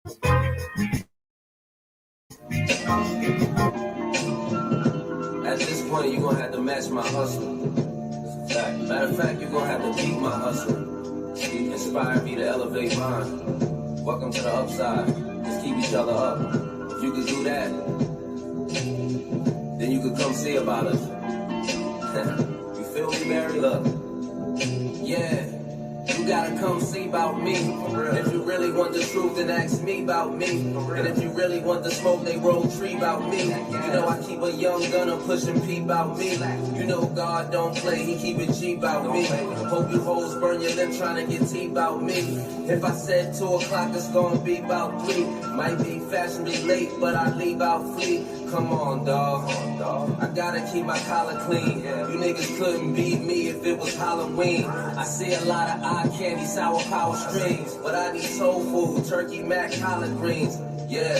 At this point, you're gonna have to match my hustle. Matter of fact, you're gonna have to beat my hustle. Inspire me to elevate mine. Welcome to the upside. Let's keep each other up. If you could do that, then you could come see about us. You feel me, Mary? Look. Yeah. You gotta come see about me. If you really want the truth, then ask me about me. And if you really want the smoke, they roll tree about me. You know I keep a young gunner pushing P about me. You know God don't play, he keep it G about me. Hope you hoes burn your lip trying to get tea about me. If I said 2 o'clock, it's gonna be about 3. Might be fashionably late, but I leave out free. Come on, dawg. I gotta keep my collar clean. You niggas couldn't beat me if it was Halloween. I see a lot of eye candy, sour power strings, but I need soul food, turkey, mac, collard greens. Yeah,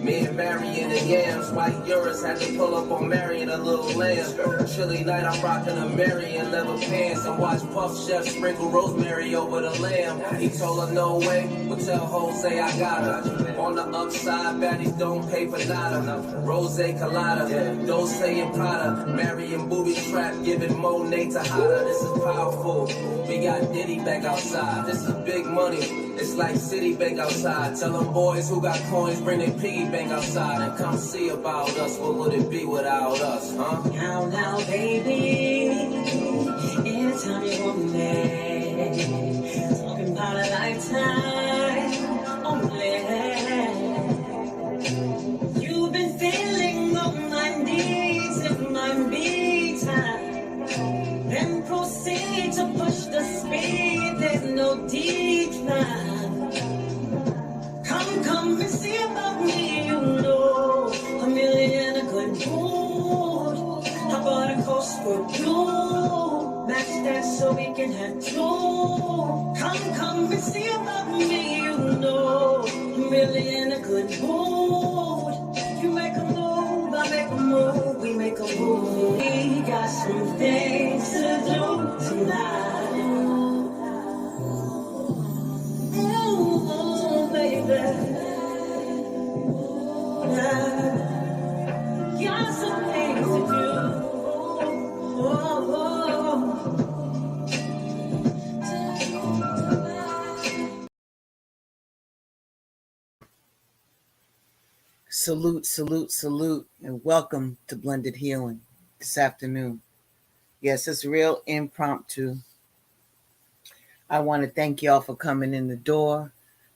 me and Marion and Yams, white Urus had to pull up on Marion, a little lamb. Chilly night, I'm rocking a Marion leather pants and watch Puff Chef sprinkle rosemary over the lamb. He told her no way, but tell Jose I got her. On the upside, baddies don't pay for nada. Rose colada, Dose and Prada, Marion booby trap, giving Monet to Hada. This is powerful. We got Diddy back outside. This is big money. It's like Citibank outside. Tell them boys who got coins, bring their piggy bank outside and come see about us. What would it be without us, huh? Now, baby, anytime you want me, talking about a lifetime only. You've been feeling on my needs in my me time. Then proceed to push the speed, there's no decline. Come and see about me, you know, a million a good mood. How about a coast for you? Match that so we can have two. Come and see about me, you know, a million a good mood. You make a move, I make a move, we make a move. We got some things to do tonight. Ooh, baby. Got some things to do. Salute, and welcome to Blended Healing this afternoon. Yes, it's real impromptu. I want to thank y'all for coming in the door.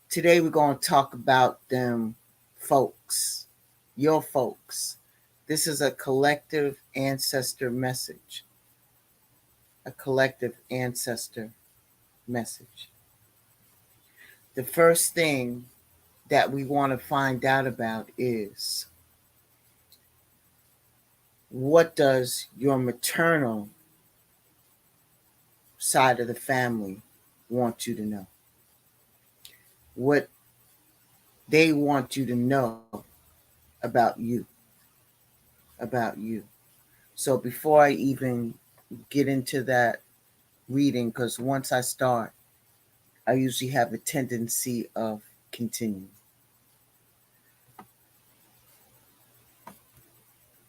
Today we're going to talk about them folks, your folks. This is a collective ancestor message. A collective ancestor message. The first thing that we want to find out about is, what does your maternal side of the family want you to know? What they want you to know about you. So before I even get into that reading, because once I start, I usually have a tendency of continuing.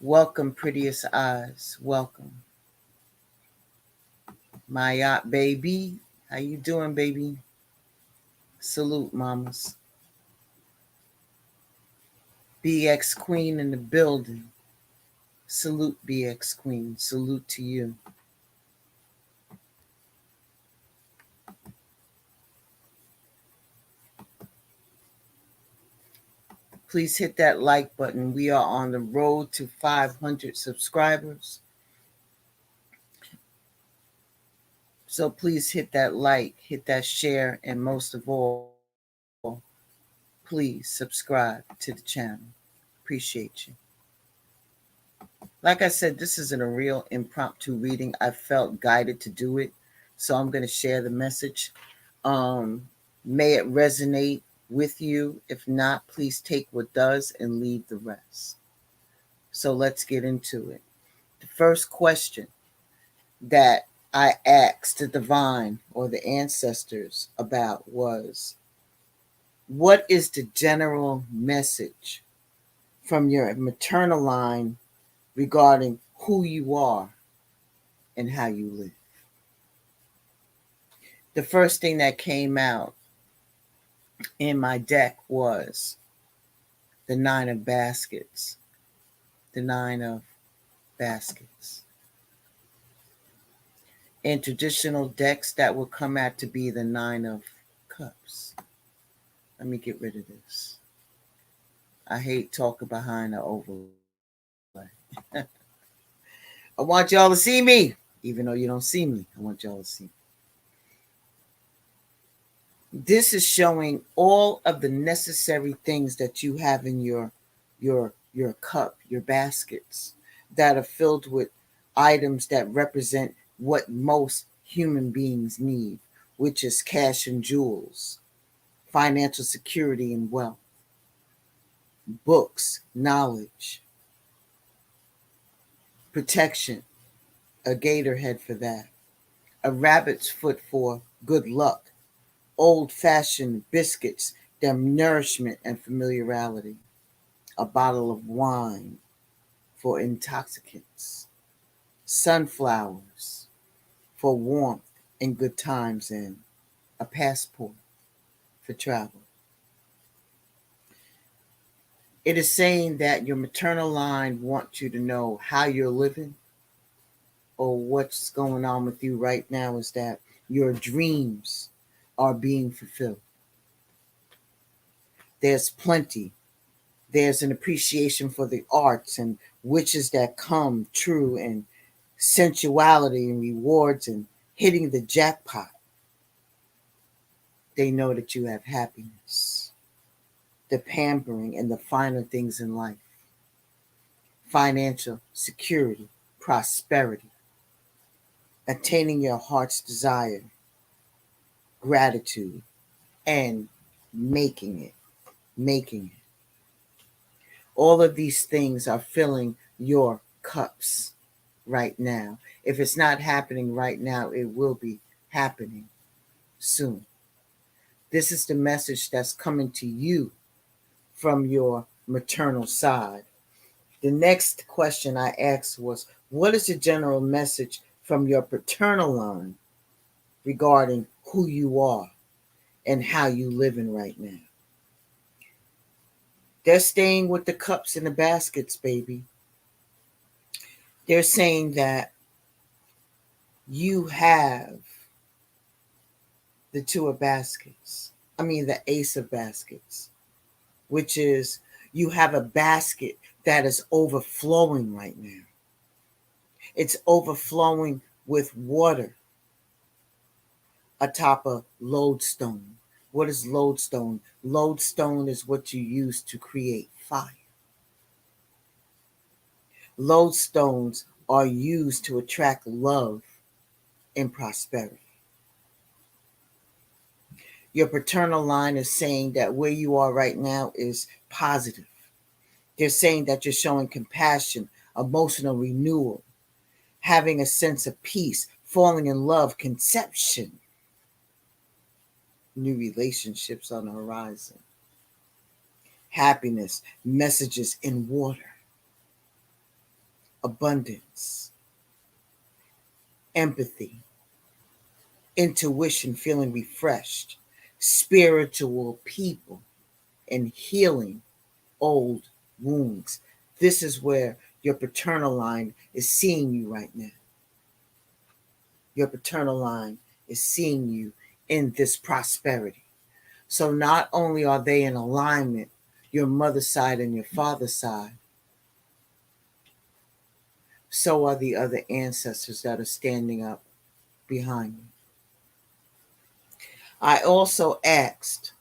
Welcome, prettiest eyes. Welcome. My yacht baby. How you doing, baby? Salute, mamas. BX Queen in the building. Salute, BX Queen. Salute to you. Please hit that like button. We are on the road to 500 subscribers. So please hit that like, hit that share, and most of all, please subscribe to the channel. Appreciate you. Like I said, this isn't a real impromptu reading. I felt guided to do it, so I'm going to share the message. May it resonate with you. If not, please take what does and leave the rest. So let's get into it. The first question that I asked the divine or the ancestors about was, What is the general message from your maternal line regarding who you are and how you live? The first thing that came out in my deck was the Nine of Baskets. The Nine of Baskets. In traditional decks, that will come out to be the Nine of Cups. Let me get rid of this. I hate talking behind the overlay. I want y'all to see me, even though you don't see me. I want y'all to see me. This is showing all of the necessary things that you have in your cup, your baskets, that are filled with items that represent what most human beings need, which is cash and jewels, financial security and wealth, books, knowledge, protection, a gator head for that, a rabbit's foot for good luck, old-fashioned biscuits, their nourishment and familiarity, a bottle of wine for intoxicants, sunflowers for warmth and good times, and a passport for travel. It is saying that your maternal line wants you to know how you're living, or what's going on with you right now is that your dreams are being fulfilled. There's plenty. There's an appreciation for the arts and witches that come true, and sensuality and rewards and hitting the jackpot. They know that you have happiness, the pampering and the finer things in life, financial security, prosperity, attaining your heart's desire, gratitude, and making it. Making it. All of these things are filling your cups right now. If it's not happening right now, it will be happening soon. This is the message that's coming to you from your maternal side. The next question I asked was, what is the general message from your paternal line regarding who you are and how you living right now? They're staying with the cups and the baskets, baby. They're saying that you have the two of baskets. I mean, the ace of baskets, which is you have a basket that is overflowing right now. It's overflowing with water atop a lodestone. What is lodestone? Lodestone is what you use to create fire. Lodestones are used to attract love and prosperity. Your paternal line is saying that where you are right now is positive. They're saying that you're showing compassion, emotional renewal, having a sense of peace, falling in love, conception, new relationships on the horizon, happiness, messages in water, abundance, empathy, intuition, feeling refreshed, spiritual people, and healing old wounds. This is where your paternal line is seeing you right now. Your paternal line is seeing you in this prosperity. So not only are they in alignment, your mother's side and your father's side, so are the other ancestors that are standing up behind you. I also asked,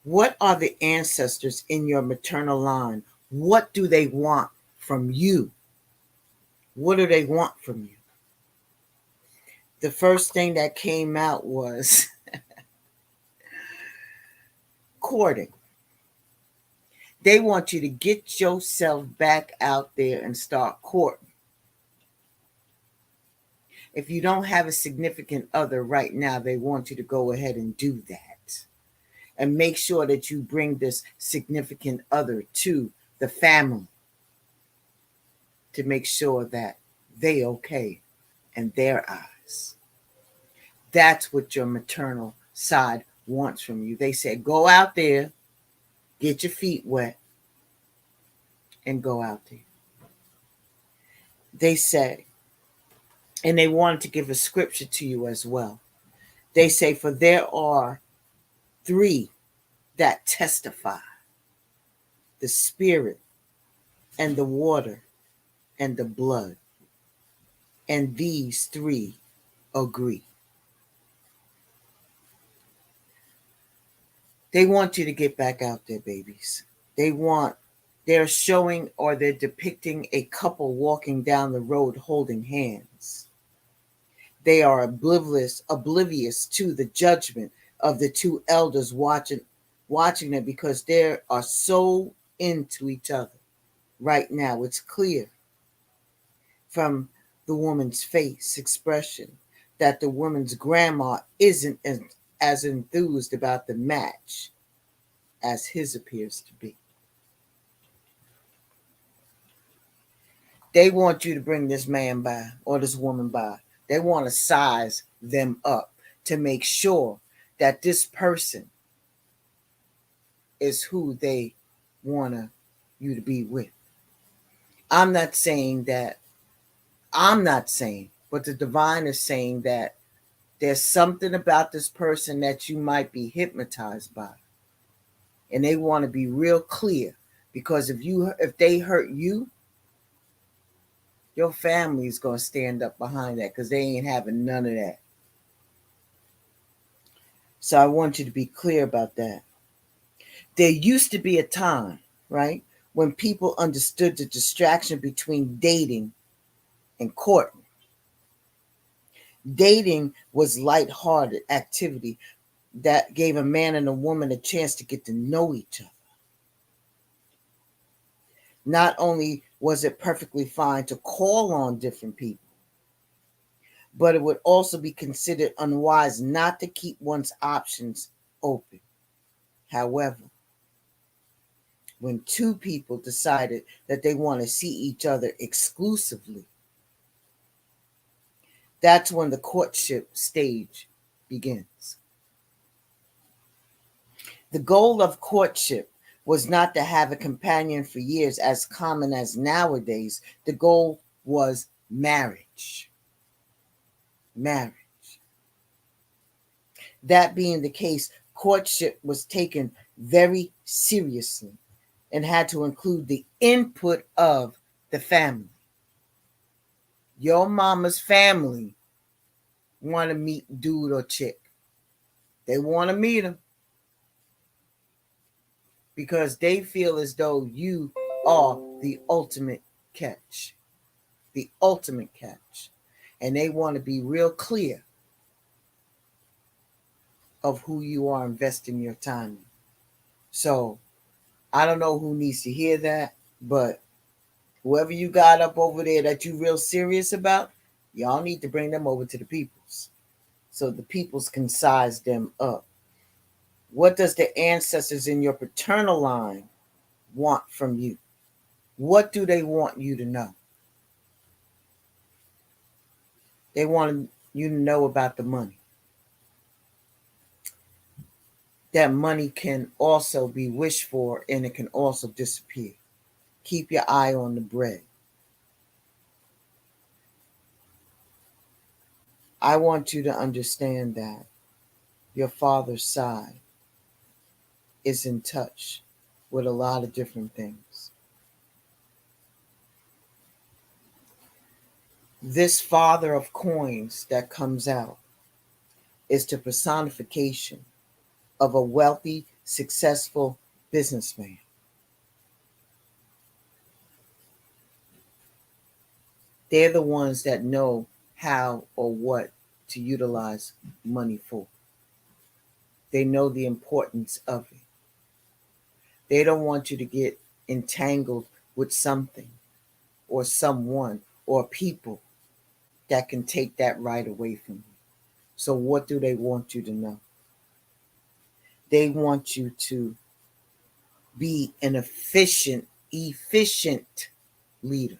what are the ancestors in your maternal line? What do they want from you? What do they want from you? The first thing that came out was courting. They want you to get yourself back out there and start courting. If you don't have a significant other right now, they want you to go ahead and do that. and make sure that you bring this significant other to the family to make sure that they okay in their eyes. That's what your maternal side wants from you. They said, go out there, get your feet wet, and go out there. They say, and they wanted to give a scripture to you as well. They say, for there are three that testify: the spirit and the water and the blood. And these three agree. They want you to get back out there, babies. They're showing or they're depicting a couple walking down the road holding hands. They are oblivious to the judgment of the two elders watching them, because they are so into each other right now. It's clear from the woman's face expression that the woman's grandma isn't as enthused about the match as his appears to be. They want you to bring this man by or this woman by. They want to size them up to make sure that this person is who they want you to be with. I'm not saying, but the divine is saying that there's something about this person that you might be hypnotized by. And they want to be real clear, because if they hurt you, your family is going to stand up behind that, because they ain't having none of that. So I want you to be clear about that. There used to be a time, right, when people understood the distraction between dating and courting. Dating was lighthearted activity that gave a man and a woman a chance to get to know each other. Not only was it perfectly fine to call on different people, but it would also be considered unwise not to keep one's options open. However, when two people decided that they want to see each other exclusively, that's when the courtship stage begins. The goal of courtship was not to have a companion for years, as common as nowadays. The goal was marriage. Marriage. That being the case, courtship was taken very seriously and had to include the input of the family. Your mama's family want to meet dude or chick. They want to meet him because they feel as though you are the ultimate catch. The ultimate catch. And they want to be real clear of who you are investing your time in. So I don't know who needs to hear that, but whoever you got up over there that you real serious about, y'all need to bring them over to the peoples so the peoples can size them up. What does the ancestors in your paternal line want from you? What do they want you to know? They want you to know about the money. That money can also be wished for, and it can also disappear. Keep your eye on the bread. I want you to understand that your father's side is in touch with a lot of different things. This father of coins that comes out is the personification of a wealthy, successful businessman. They're the ones that know how or what to utilize money for. They know the importance of it. They don't want you to get entangled with something or someone or people that can take that right away from you. So what do they want you to know? They want you to be an efficient leader.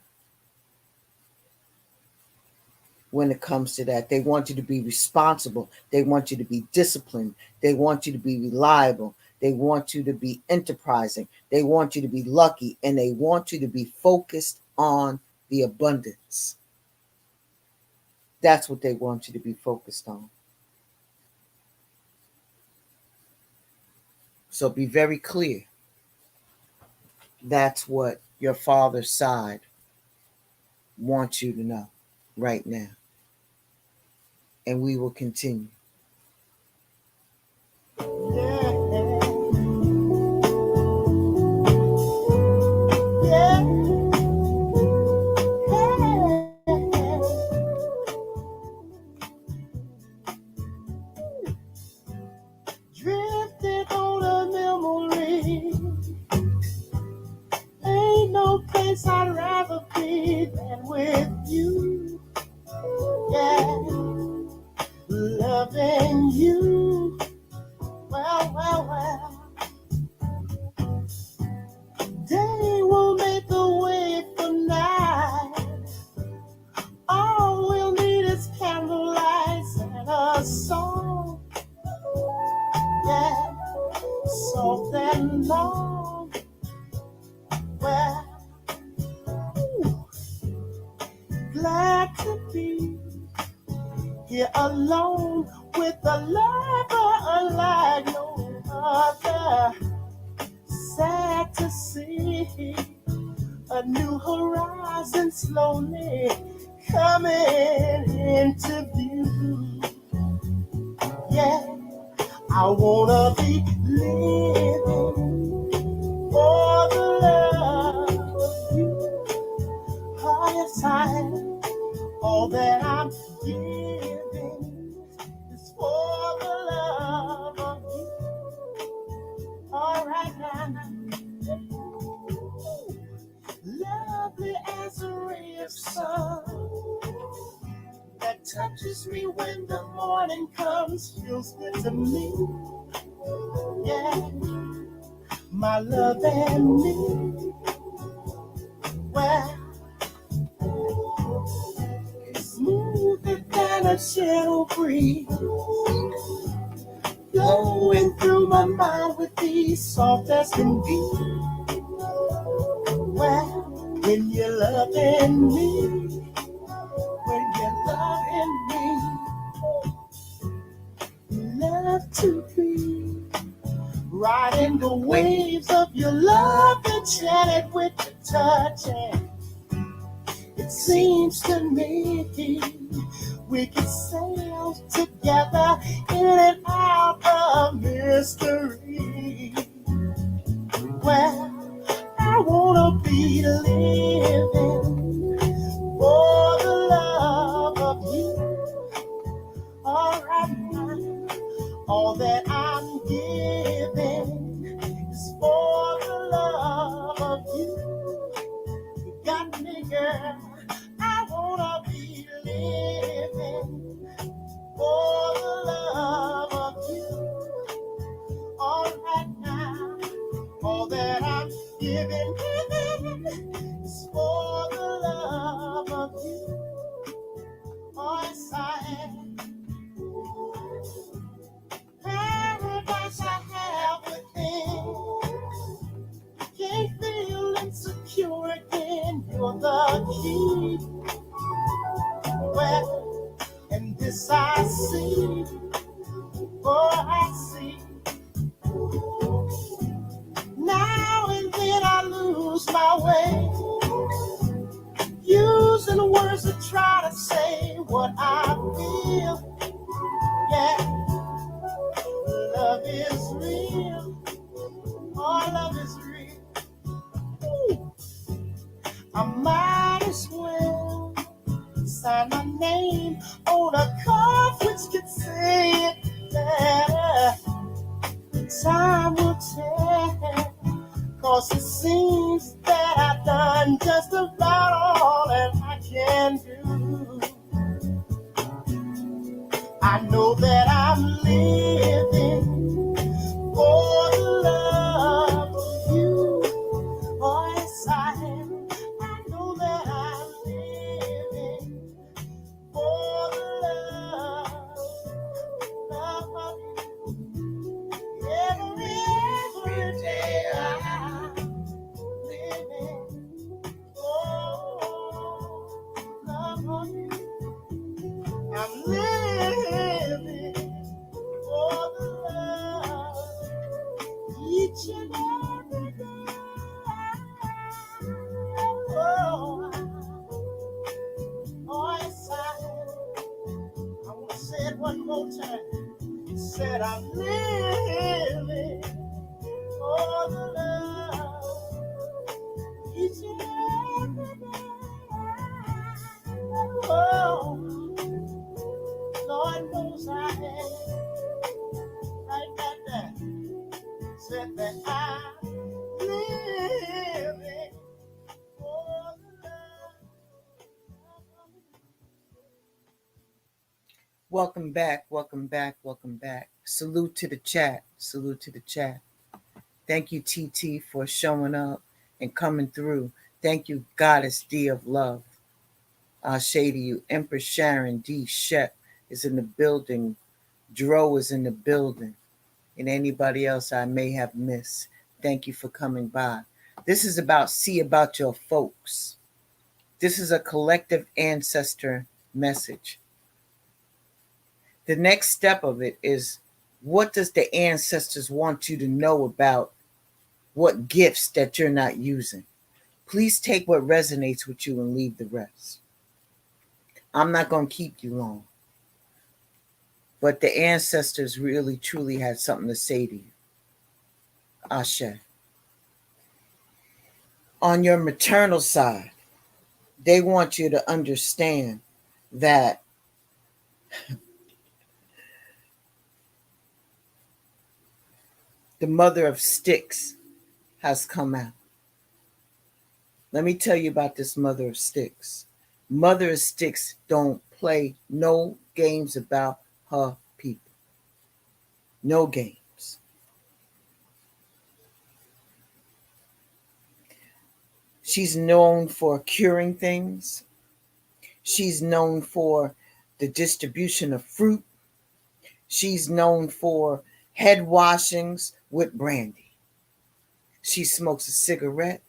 When it comes to that, they want you to be responsible. They want you to be disciplined. They want you to be reliable. They want you to be enterprising. They want you to be lucky, and they want you to be focused on the abundance. That's what they want you to be focused on. So be very clear. That's what your father's side wants you to know right now. And we will continue. Drifting on a memory. Ain't no place I'd rather be than with you. Yeah, loving you. Well. Day will make the way for night. All we'll need is candlelight and a song. Yeah, soft and long. Well, glad to be here alone with a lover unlike no other. Sad to see a new horizon slowly coming into view. Yeah, I wanna be living for the love of you. Oh, yes, I am. All that I'm giving is for the love of you. All right now. Lovely as a ray of sun that touches me when the morning comes, feels good to me. Yeah, my love and me. Well, smoother than a gentle breeze, flowing through my mind with ease, soft as can be. Well, when you're loving me, when you're loving me, love to be riding the waves of your love, enchanted with your touch. And it seems to me we can sail together in and out of mystery. Well, I wanna be living for the love of you. All right now, all that I'm giving is for the love of you. You got me, girl. I wanna be living for the love of you. All right now, all that I'm giving is for the love of you. Oh, yes, I am. Paradise I have within. Can't feel insecure again. You're the key. Well, and this I see. Oh, I see. Now and then I lose my way, using words to try to say what I feel. Yeah, love is real. Oh, love is real. Ooh. I might as well sign my name on a card which could say it better. Time will tell, 'cause it seems that I've done just about all that I can do. I know that I'm living for each and every day. Oh, oh, yes, I want to say it one more time. Said I'm living for the love each and every day. Oh, Lord knows I am like that. Said that I'm living for the love. Welcome back, welcome back, welcome back. Salute to the chat, salute to the chat. Thank you, TT, for showing up and coming through. Thank you, Goddess D of Love. Shade to you. Empress Sharon D. Shep is in the building. Dro is in the building. And anybody else I may have missed. Thank you for coming by. This is about see about your folks. This is a collective ancestor message. The next step of it is, what does the ancestors want you to know about what gifts that you're not using? Please take what resonates with you and leave the rest. I'm not going to keep you long. But the ancestors really, truly had something to say to you. Ashe. On your maternal side, they want you to understand that the mother of sticks has come out. Let me tell you about this mother of sticks. Mother of sticks don't play no games about her people. No games. She's known for curing things. She's known for the distribution of fruit. She's known for head washings with brandy. She smokes a cigarette.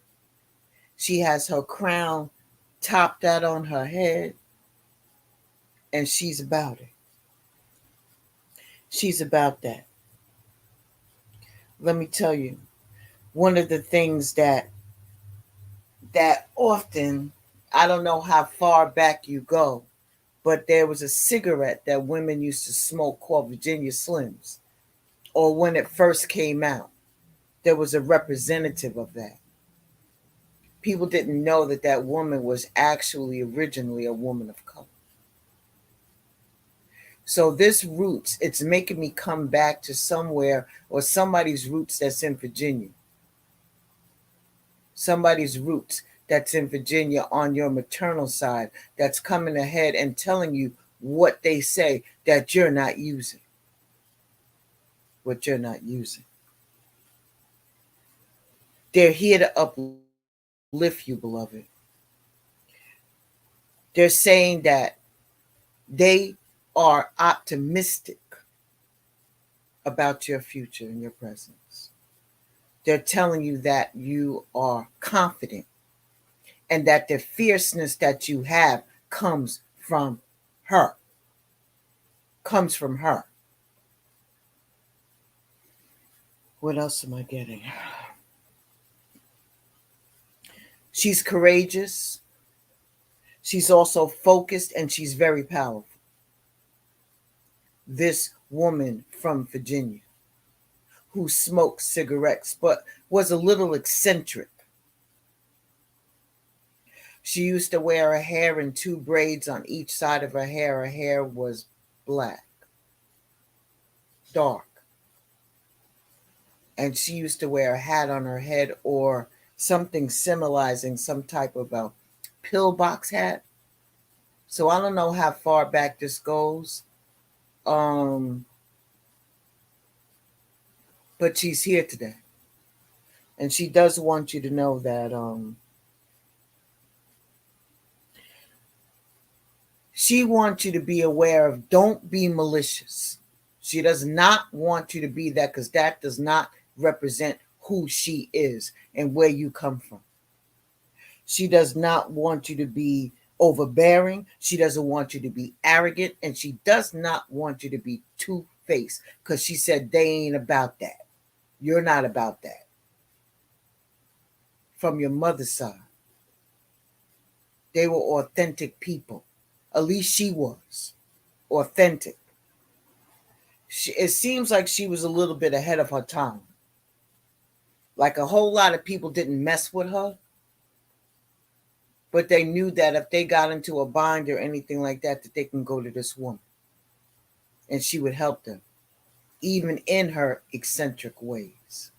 She has her crown topped out on her head. And she's about it. She's about that. Let me tell you, one of the things that often, I don't know how far back you go, but there was a cigarette that women used to smoke called Virginia Slims. Or when it first came out, there was a representative of that. People didn't know that that woman was actually originally a woman of color. So this roots, it's making me come back to somewhere or somebody's roots that's in Virginia. Somebody's roots that's in Virginia on your maternal side that's coming ahead and telling you what they say that you're not using. What you're not using. They're here to uplift you, beloved. They're saying that they are optimistic about your future and your presence. They're telling you that you are confident and that the fierceness that you have comes from her. Comes from her. What else am I getting? She's courageous. She's also focused and she's very powerful. This woman from Virginia who smoked cigarettes but was a little eccentric. She used to wear her hair in 2 braids on each side of her hair. Her hair was black, dark. And she used to wear a hat on her head or something symbolizing some type of a pillbox hat. So I don't know how far back this goes. But she's here today. And she does want you to know that she wants you to be aware of, don't be malicious. She does not want you to be that, because that does not represent who she is and where you come from. She does not want you to be overbearing. She doesn't want you to be arrogant. And she does not want you to be two-faced, because she said they ain't about that. You're not about that. from your mother's side. They were authentic people. At least she was authentic. It seems like she was a little bit ahead of her time. Like a whole lot of people didn't mess with her, but they knew that if they got into a bind or anything like that, that they can go to this woman and she would help them, even in her eccentric ways.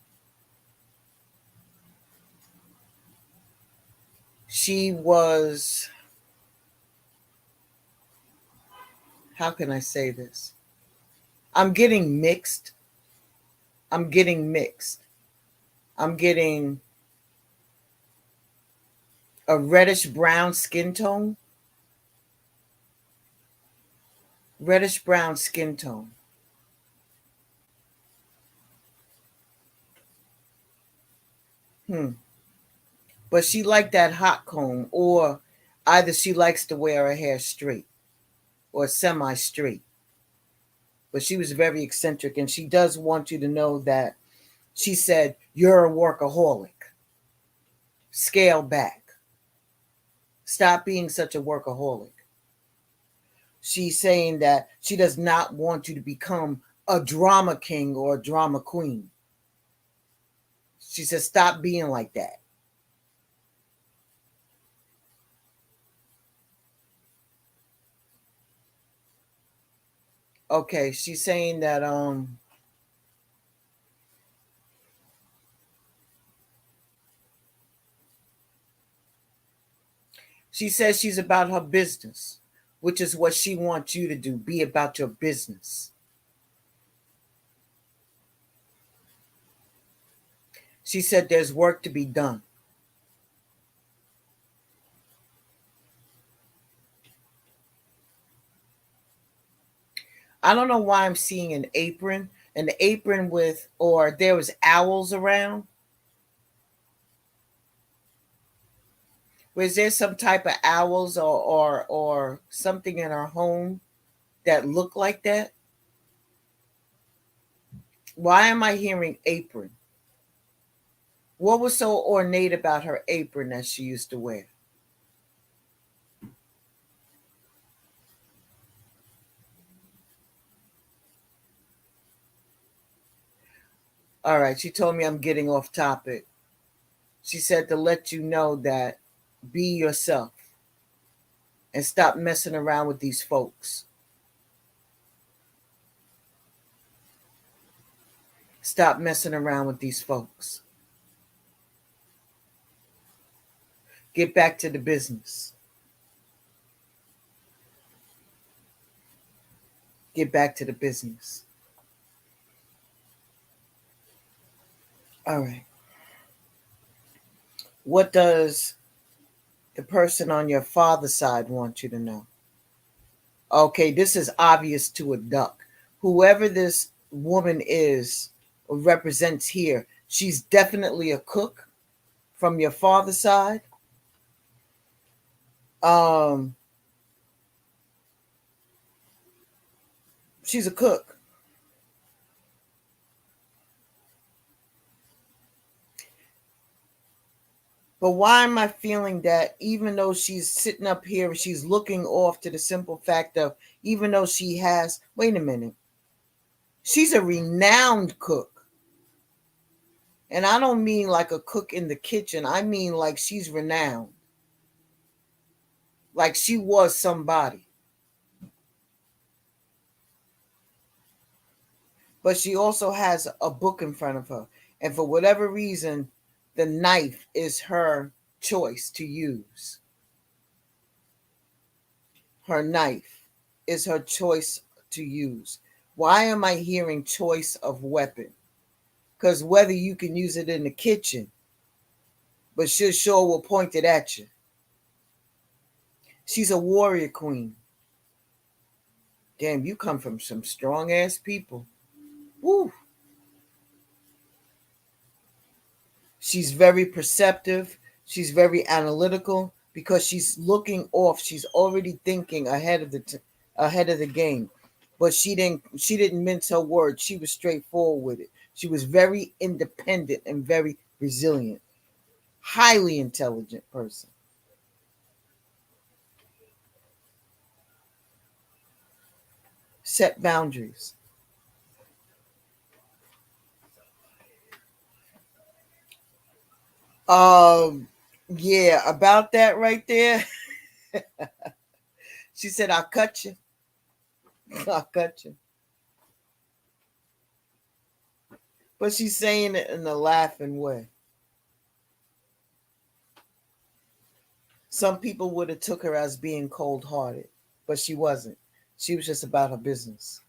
She was, how can I say this? I'm getting mixed. I'm getting a reddish brown skin tone. Reddish brown skin tone. But she liked that hot comb, or either she likes to wear her hair straight or semi straight. But she was very eccentric, and she does want you to know that she said, "You're a workaholic. Scale back. Stop being such a workaholic." She's saying that she does not want you to become a drama king or a drama queen. She says, stop being like that. Okay, she's saying that she says she's about her business, which is what she wants you to do. Be about your business. She said there's work to be done. I don't know why I'm seeing an apron with, or there was owls around. Was there some type of owls or something in her home that looked like that? Why am I hearing apron? What was so ornate about her apron that she used to wear? All right, she told me I'm getting off topic. She said to let you know that be yourself and stop messing around with these folks. Stop messing around with these folks. Get back to the business. Get back to the business. All right. What does the person on your father's side want you to know? Okay, this is obvious to a duck. Whoever this woman is or represents here, she's definitely a cook from your father's side. She's a cook. But why am I feeling that even though she's sitting up here, she's looking off to the simple fact of, even though she has, wait a minute, she's a renowned cook. And I don't mean like a cook in the kitchen. I mean like she's renowned. Like she was somebody. But she also has a book in front of her. And for whatever reason, the knife is her choice to use. Her knife is her choice to use. Why am I hearing choice of weapon? Because whether you can use it in the kitchen, but she sure will point it at you. She's a warrior queen. Damn, you come from some strong ass people. Woo. She's very perceptive. She's very analytical because she's looking off. She's already thinking ahead of the game. But she didn't mince her words. She was straightforward with it. She was very independent and very resilient. highly intelligent person. Set boundaries. Um, yeah, about that right there. She said, "I'll cut you. I'll cut you." But she's saying it in a laughing way. Some people would have took her as being cold-hearted, but she wasn't. She was just about her business.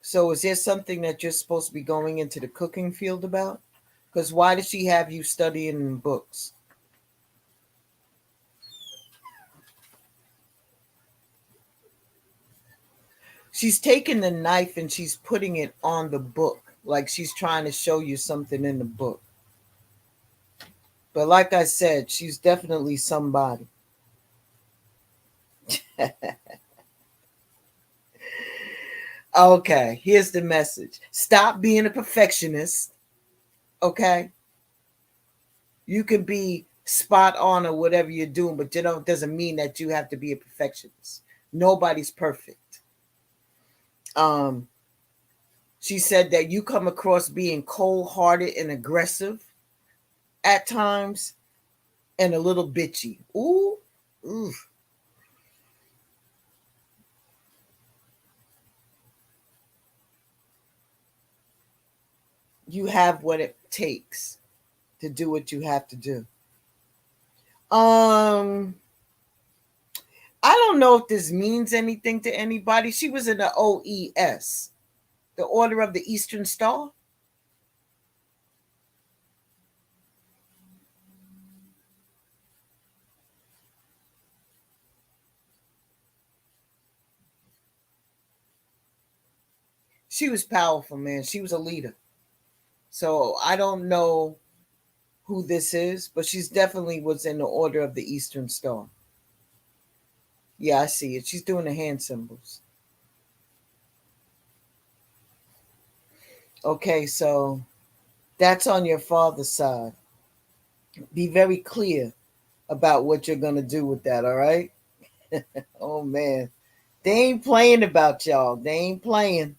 So is there something that you're supposed to be going into the cooking field about? Because why did she have you studying books? She's taking the knife and she's putting it on the book, like she's trying to show you something in the book. But like I said, she's definitely somebody. Okay, here's the message. Stop being a perfectionist. Okay? You can be spot on or whatever you're doing, but it doesn't mean that you have to be a perfectionist. Nobody's perfect. Um, she said that you come across being cold-hearted and aggressive at times and a little bitchy. Ooh, ooh. You have what it takes to do what you have to do. Um, I don't know if this means anything to anybody. She was in the OES, the Order of the Eastern Star. She was powerful, man. She was a leader. So I don't know who this is, but she's definitely was in the Order of the Eastern Star. Yeah, I see it. She's doing the hand symbols. Okay, so that's on your father's side. Be very clear about what you're going to do with that, all right? Oh, man. They ain't playing about y'all. They ain't playing.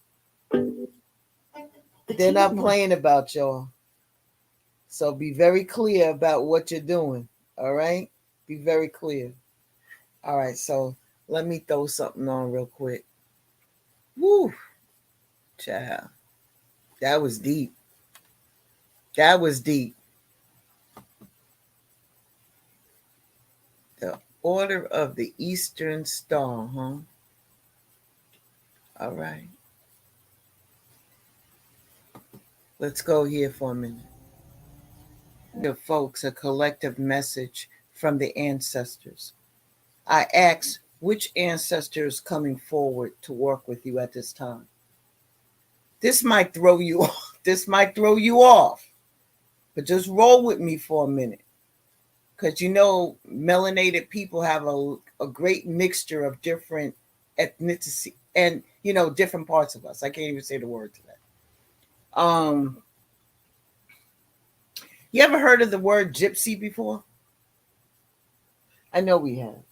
They're not playing about y'all. So be very clear about what you're doing, all right? Be very clear. All right, so let me throw something on real quick. Woo, child. That was deep. That was deep. The Order of the Eastern Star, huh? All right. Let's go here for a minute. The folks, a collective message from the ancestors. I ask which ancestor is coming forward to work with you at this time. This might throw you off. This might throw you off. But just roll with me for a minute. Because melanated people have a great mixture of different ethnicity and different parts of us. I can't even say the word to that. You ever heard of the word gypsy before? I know we have.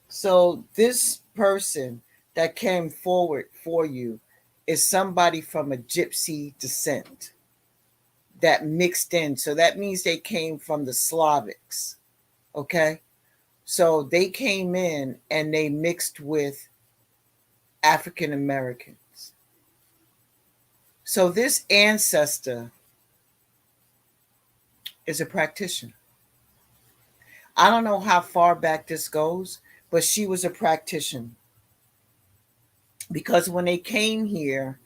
So this person that came forward for you is somebody from a gypsy descent that mixed in. So that means they came from the Slavics. Okay. So they came in and they mixed with African Americans. So this ancestor is a practitioner. I don't know how far back this goes, but she was a practitioner. Because when they came here,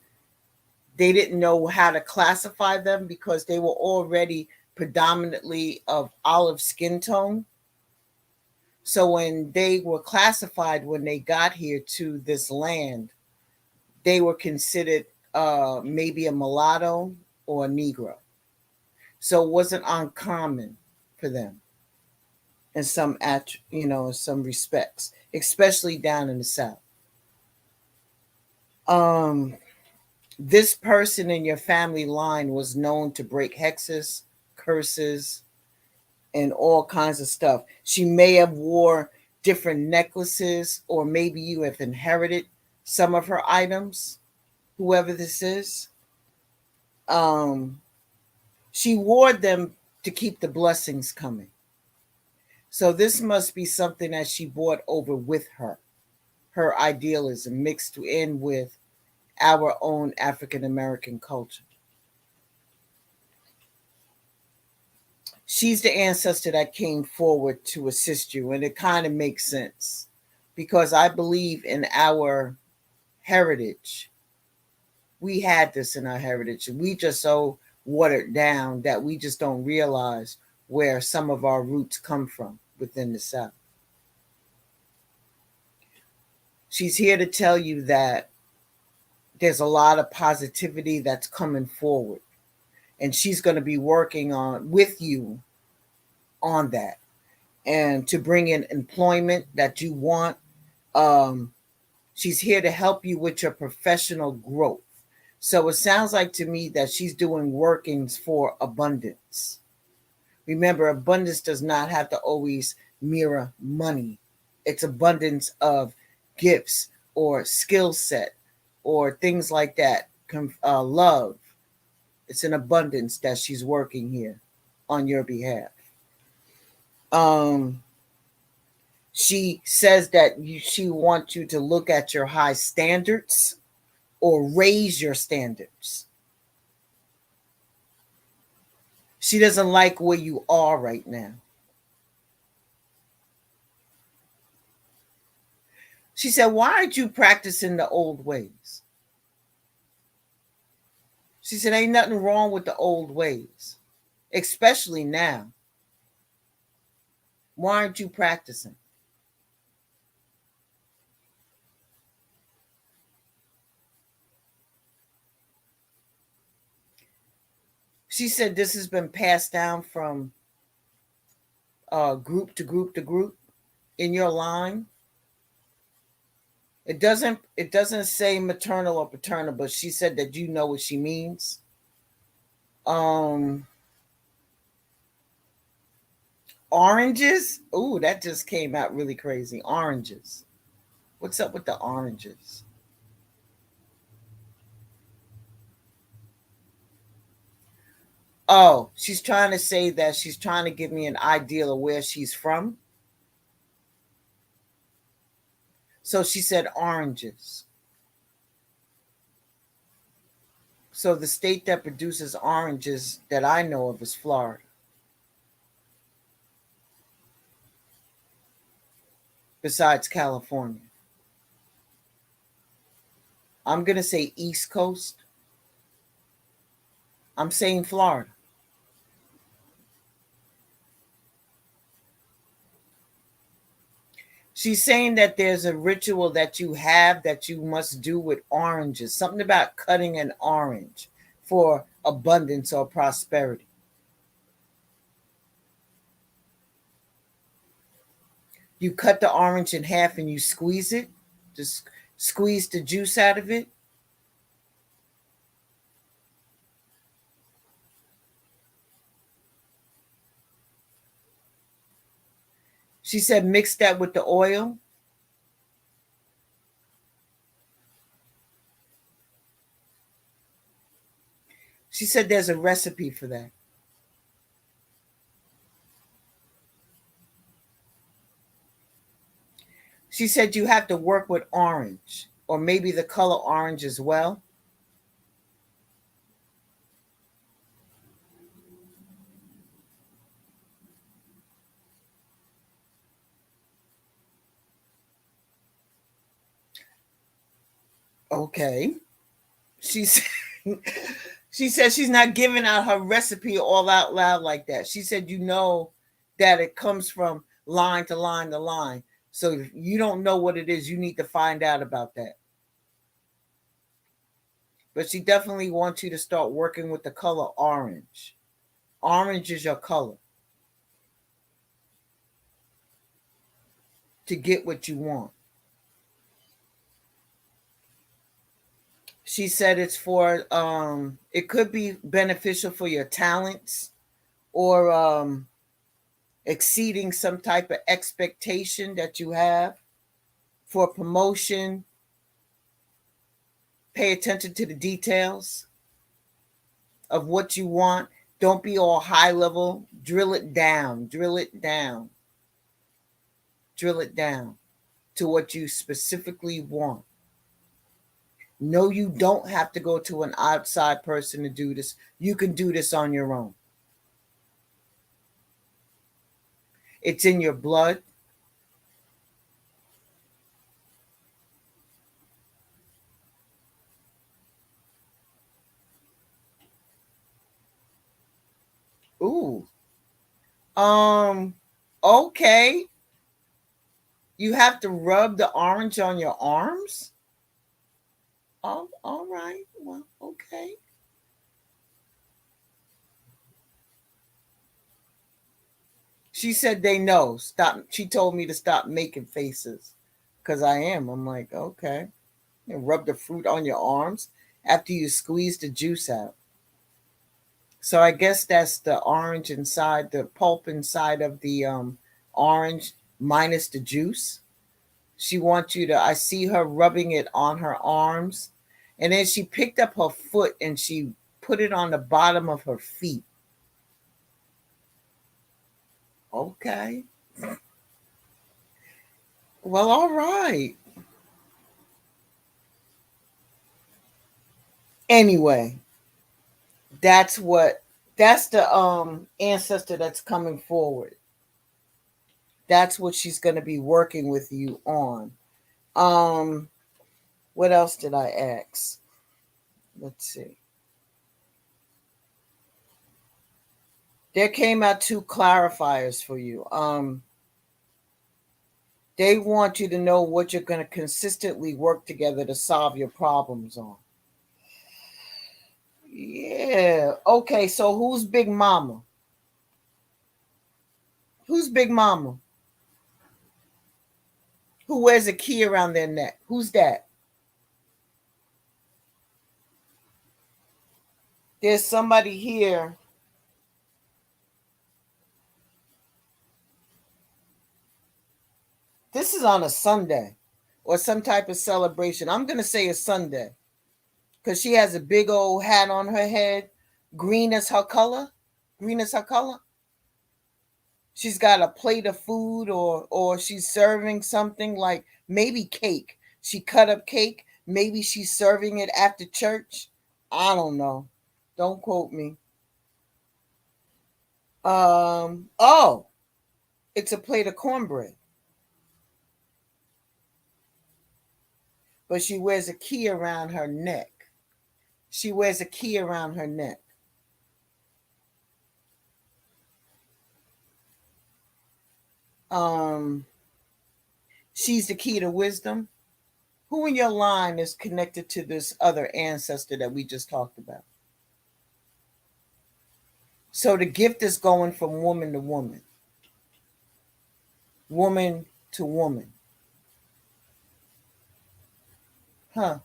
they didn't know how to classify them because they were already predominantly of olive skin tone. So when they were classified when they got here to this land, they were considered maybe a mulatto or a Negro. So it wasn't uncommon for them in in some respects, especially down in the South. Um, This person in your family line was known to break hexes, curses, and all kinds of stuff. She may have wore different necklaces, or maybe you have inherited some of her items, whoever this is. Um, she wore them to keep the blessings coming. So this must be something that she brought over with her, her idealism mixed in with our own African American culture. She's the ancestor that came forward to assist you, and it kind of makes sense because I believe in our heritage. We had this in our heritage, and we just so watered down that we just don't realize where some of our roots come from within the South. She's here to tell you that there's a lot of positivity that's coming forward, and she's going to be working on with you on that and to bring in employment that you want. um, she's here to help you with your professional growth. So it sounds like to me that she's doing workings for abundance. Remember, abundance does not have to always mirror money. It's abundance of gifts or skill set or things like that. Love. It's an abundance that she's working here on your behalf. Um, she says that she wants you to look at your high standards or raise your standards. She doesn't like where you are right now. She said, why aren't you practicing the old ways? She said, ain't nothing wrong with the old ways, especially now. Why aren't you practicing? She said this has been passed down from group to group to group in your line. It doesn't say maternal or paternal, but she said that you know what she means. Um Oranges? Ooh, that just came out really crazy. Oranges. What's up with the oranges? Oh, she's trying to say that she's trying to give me an idea of where she's from. So she said oranges. So the state that produces oranges that I know of is Florida, besides California. I'm going to say East Coast. I'm saying Florida. She's saying that there's a ritual that you have that you must do with oranges. Something about cutting an orange for abundance or prosperity. You cut the orange in half and you squeeze it. Just squeeze the juice out of it. She said mix that with the oil. She said there's a recipe for that. She said you have to work with orange or maybe the color orange as well. Okay. She's she said she's not giving out her recipe all out loud like that. She said you know that it comes from line to line to line. So if you don't know what it is, you need to find out about that. But she definitely wants you to start working with the color orange. Orange is your color to get what you want. She said it's for it could be beneficial for your talents or exceeding some type of expectation that you have for promotion. Pay attention to the details of what you want. Don't be all high level. Drill it down, drill it down, drill it down to what you specifically want. No, you don't have to go to an outside person to do this. You can do this on your own. It's in your blood. Ooh. Um, okay. You have to rub the orange on your arms? Oh, all right. Well, okay. She said they know. Stop. She told me to stop making faces because I am. I'm like, okay. And rub the fruit on your arms after you squeeze the juice out. So I guess that's the orange inside, the pulp inside of the orange minus the juice. She wants you to, I see her rubbing it on her arms. And then she picked up her foot and she put it on the bottom of her feet. Okay. Well, all right. Anyway, that's the ancestor that's coming forward. That's what she's going to be working with you on. Um what else did I ask? Let's see. There came out two clarifiers for you. They want you to know what you're going to consistently work together to solve your problems on. Yeah. Okay, so who's Big Mama? Who's Big Mama? Who wears a key around their neck? Who's that? There's somebody here. This is on a Sunday or some type of celebration. I'm going to say a Sunday because she has a big old hat on her head, green as her color. Green as her color. She's got a plate of food or she's serving something like maybe cake. She cut up cake. Maybe she's serving it after church. I don't know. Don't quote me. Oh, it's a plate of cornbread. But she wears a key around her neck. She wears a key around her neck. Um, she's the key to wisdom. Who in your line is connected to this other ancestor that we just talked about? So the gift is going from woman to woman, woman to woman. Huh.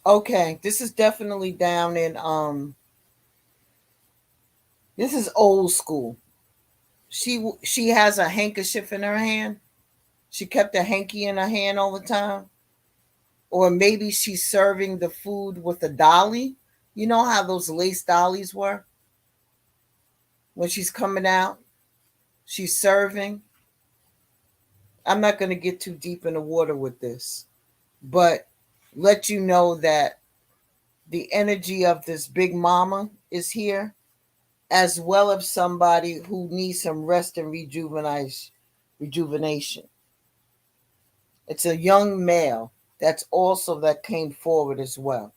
Okay, this is definitely down in this is old school. She has a handkerchief in her hand. She kept a hanky in her hand all the time. Or maybe she's serving the food with a dolly. You know how those lace dollies were? When she's coming out, she's serving. I'm not going to get too deep in the water with this, but let you know that the energy of this big mama is here, as well as somebody who needs some rest and rejuvenation. It's a young male that's also that came forward as well.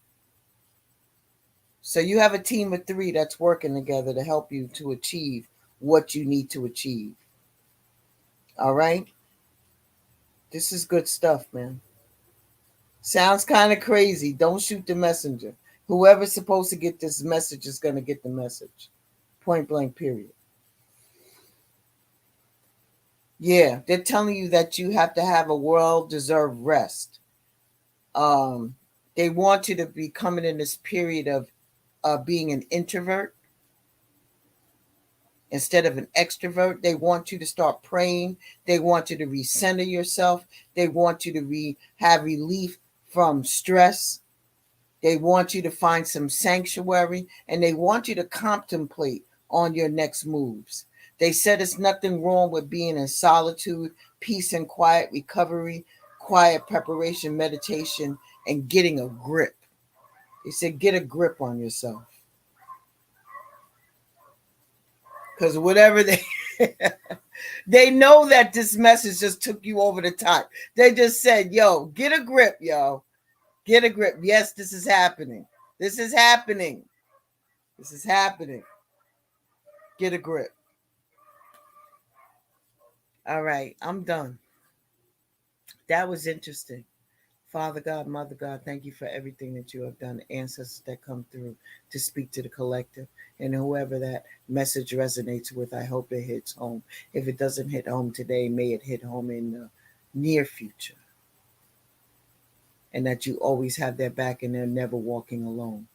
So you have a team of three that's working together to help you to achieve what you need to achieve. All right? This is good stuff, man. Sounds kind of crazy. Don't shoot the messenger. Whoever's supposed to get this message is going to get the message. Point blank, period. Yeah, they're telling you that you have to have a well-deserved rest. Um, they want you to be coming in this period of being an introvert instead of an extrovert. They want you to start praying. They want you to recenter yourself. They want you to have relief from stress. They want you to find some sanctuary, and they want you to contemplate on your next moves. They said it's nothing wrong with being in solitude, peace and quiet recovery, quiet preparation, meditation, and getting a grip. They said get a grip on yourself. Because whatever they they know that this message just took you over the top. They just said, yo, get a grip, yo. Get a grip. Yes, this is happening. This is happening. This is happening. Get a grip. All right, I'm done. That was interesting. Father God, Mother God, thank you for everything that you have done, ancestors that come through to speak to the collective. And whoever that message resonates with, I hope it hits home. If it doesn't hit home today, may it hit home in the near future. And that you always have their back and they're never walking alone.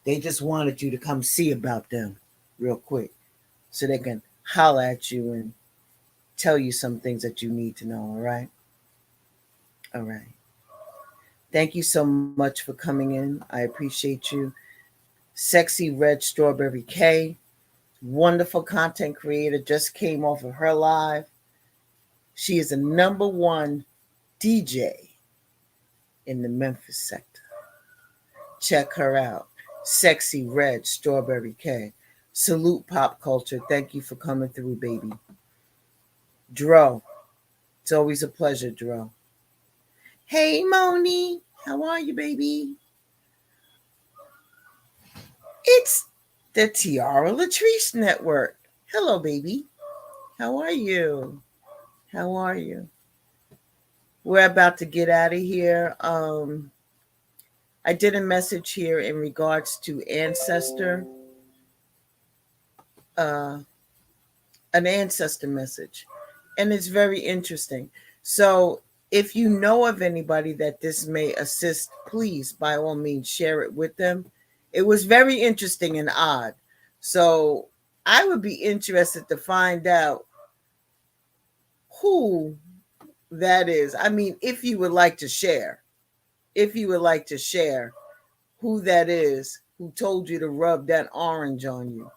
They just wanted you to come see about them real quick so they can holler at you and tell you some things that you need to know, all right? All right. Thank you so much for coming in. I appreciate you. Sexy Red Strawberry K, wonderful content creator, just came off of her live. She is a #1 DJ in the Memphis sector. Check her out. Sexy Red Strawberry K. Salute Pop Culture. Thank you for coming through, baby. Dro. It's always a pleasure, Dro. Hey, Moni. How are you, baby? It's the Tiara Latrice Network. Hello, baby. How are you? How are you? We're about to get out of here. I did a message here in regards to uh, an ancestor message, and it's very interesting. So if you know of anybody that this may assist, please, by all means, share it with them. It was very interesting and odd. So I would be interested to find out who that is. I mean, if you would like to share, who that is who told you to rub that orange on you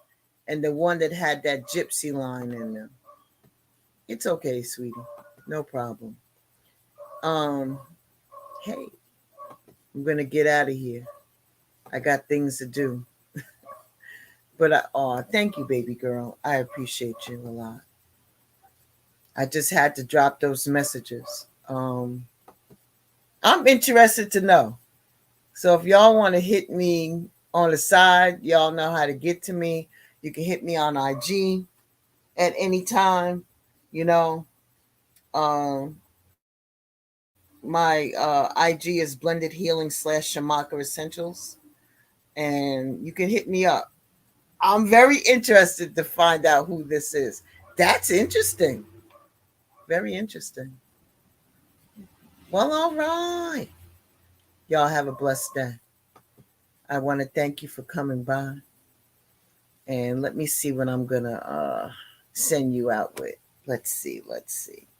and the one that had that gypsy line in them. It's okay, sweetie. No problem. Hey, I'm gonna get out of here. I got things to do. But thank you, baby girl. I appreciate you a lot. I just had to drop those messages. I'm interested to know. So if y'all want to hit me on the side, y'all know how to get to me. You can hit me on IG at any time. You know, my IG is Blended Healing /Shamaka Essentials, and you can hit me up. I'm very interested to find out who this is. That's interesting. Very interesting. Well, all right. Y'all have a blessed day. I want to thank you for coming by. And let me see what I'm going to send you out with. Let's see.